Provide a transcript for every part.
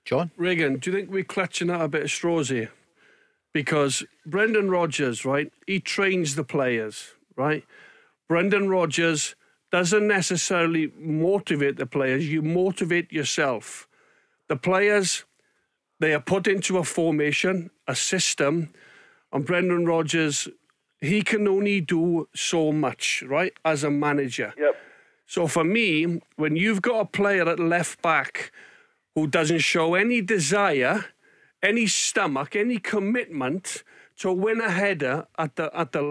John? Regan, do you think we're clutching at a bit of straws here? Because Brendan Rodgers, right, he trains the players, right? Brendan Rodgers doesn't necessarily motivate the players. You motivate yourself. The players, they are put into a formation, a system, and Brendan Rodgers, he can only do so much, right, as a manager. Yep. So for me, when you've got a player at left back who doesn't show any desire, any stomach, any commitment to win a header in the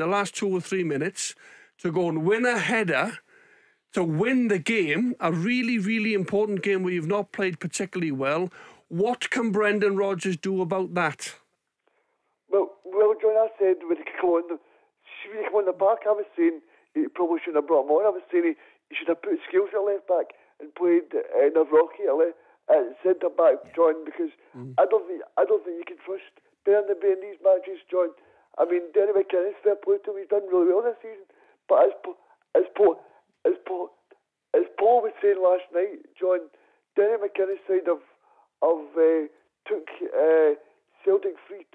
last 2 or 3 minutes, to go and win a header, to win the game, a really, really important game where you've not played particularly well, what can Brendan Rodgers do about that? Well, John, I said when he came on the park, I was saying he probably shouldn't have brought him on. I was saying he should have put Scales at left back and played Navrocki at centre back, John, because I don't think you can trust Bernabei in these matches, John. I mean, Derry McInnes, fair play to him, he's done really well this season. But as Paul was saying last night, John, Derry McInnes' side of took Celtic three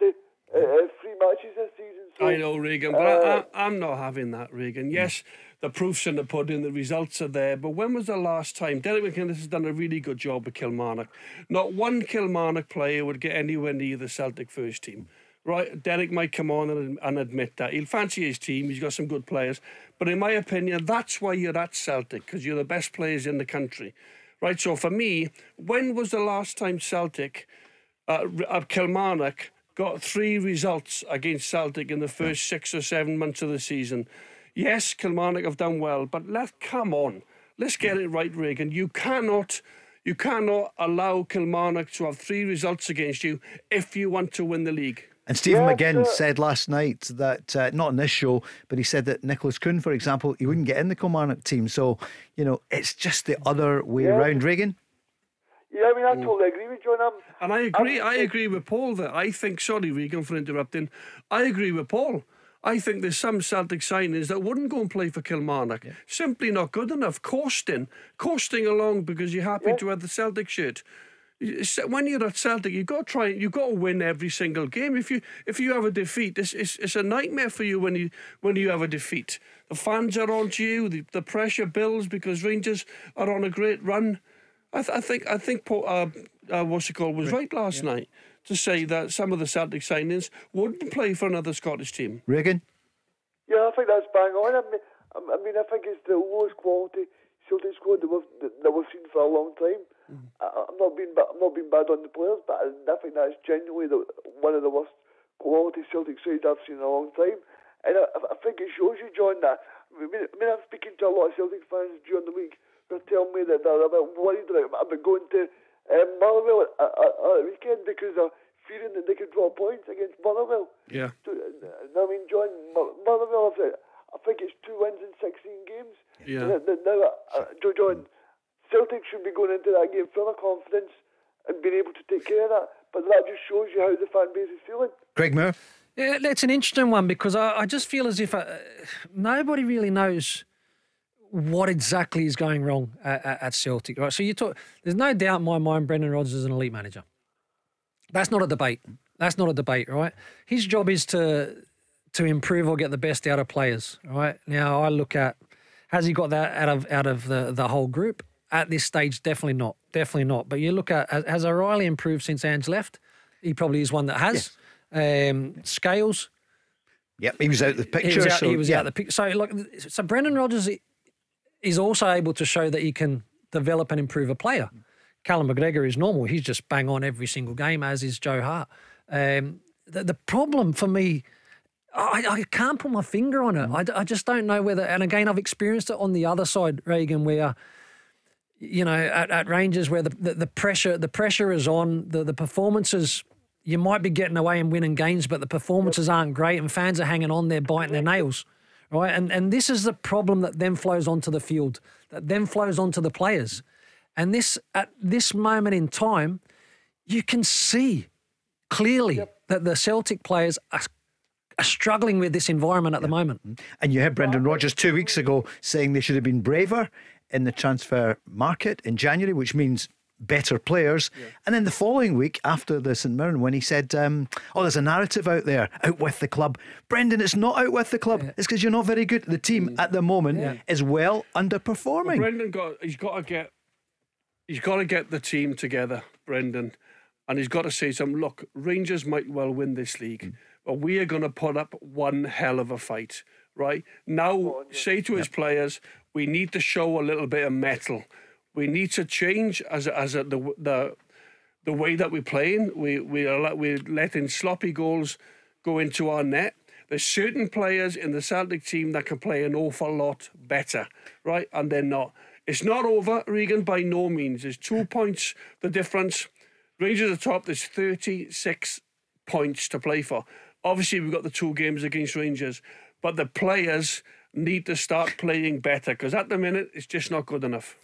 matches this season. So, I know, Regan, but I'm not having that, Regan. Yes, the proof's in the pudding, the results are there, but when was the last time? Derek McInnes has done a really good job with Kilmarnock. Not one Kilmarnock player would get anywhere near the Celtic first team. Right, Derek might come on and admit that. He'll fancy his team, he's got some good players. But in my opinion, that's why you're at Celtic, because you're the best players in the country. Right, so for me, when was the last time Celtic, Kilmarnock, got 3 results against Celtic in the first 6 or 7 months of the season? Yes, Kilmarnock have done well, but come on. Let's get it right, Regan. You cannot allow Kilmarnock to have 3 results against you if you want to win the league. And Stephen McGinn said last night that, not on this show, but he said that Nicholas Kuhn, for example, he wouldn't get in the Kilmarnock team. So, it's just the other way around, Regan. Yeah, I mean, I totally agree with John. I agree with Paul that I think, sorry Regan for interrupting, I agree with Paul. I think there's some Celtic signings that wouldn't go and play for Kilmarnock. Simply not good enough. Coasting along because you're happy to have the Celtic shirt. When you're at Celtic, you've got to win every single game. If you have a defeat, it's a nightmare for you when you have a defeat. The fans are on to you. The pressure builds because Rangers are on a great run. I think Paul, was right last night to say that some of the Celtic signings wouldn't play for another Scottish team. Regan? Yeah, I think that's bang on. I mean, I think it's the lowest quality Celtic squad that we've seen for a long time. I'm not being bad on the players, but I think that's genuinely one of the worst quality Celtic sides I've seen in a long time. And I think it shows you, John, that I mean, I'm speaking to a lot of Celtic fans during the week. They're telling me that they're a bit worried about going to Motherwell at the weekend because they're fearing that they could draw points against Motherwell. Yeah. I mean, John, Motherwell, I think it's 2 wins in 16 games. Yeah. Now, John, Celtic should be going into that game full of confidence and being able to take care of that. But that just shows you how the fan base is feeling. Greg Moore? Yeah, that's an interesting one because I just feel as if nobody really knows what exactly is going wrong at Celtic, right? So there's no doubt in my mind Brendan Rodgers is an elite manager. That's not a debate. Right? His job is to improve or get the best out of players, right? Now I look at, has he got that out of the whole group? At this stage, definitely not. But you look at, has O'Reilly improved since Ange left? He probably is one that has. Yes. Scales. Yep, he was out the picture. He was out the picture. So Brendan Rodgers is also able to show that he can develop and improve a player. Callum McGregor is normal. He's just bang on every single game, as is Joe Hart. The problem for me, I can't put my finger on it. I just don't know whether, and again, I've experienced it on the other side, Regan, where, at Rangers, where the pressure is on, the performances, you might be getting away and winning games, but the performances aren't great and fans are hanging on there biting their nails. Right, and this is the problem that then flows onto the field, that then flows onto the players. And at this moment in time, you can see clearly that the Celtic players are struggling with this environment at the moment. And you heard Brendan Rodgers 2 weeks ago saying they should have been braver in the transfer market in January, which means better players. And then the following week after the St Mirren, when he said, there's a narrative out there, out with the club. Brendan, it's not out with the club. It's because you're not very good. The team at the moment is well underperforming. Well, Brendan he's got to get the team together, Brendan, and he's got to say something. Look, Rangers might well win this league, but we are going to put up one hell of a fight, right? Now, say to his players, we need to show a little bit of mettle. We need to change the way that we're playing. We're letting sloppy goals go into our net. There's certain players in the Celtic team that can play an awful lot better, right? And they're not. It's not over, Regan, by no means. There's 2 points, the difference. Rangers at the top, there's 36 points to play for. Obviously, we've got the 2 games against Rangers, but the players need to start playing better because at the minute, it's just not good enough.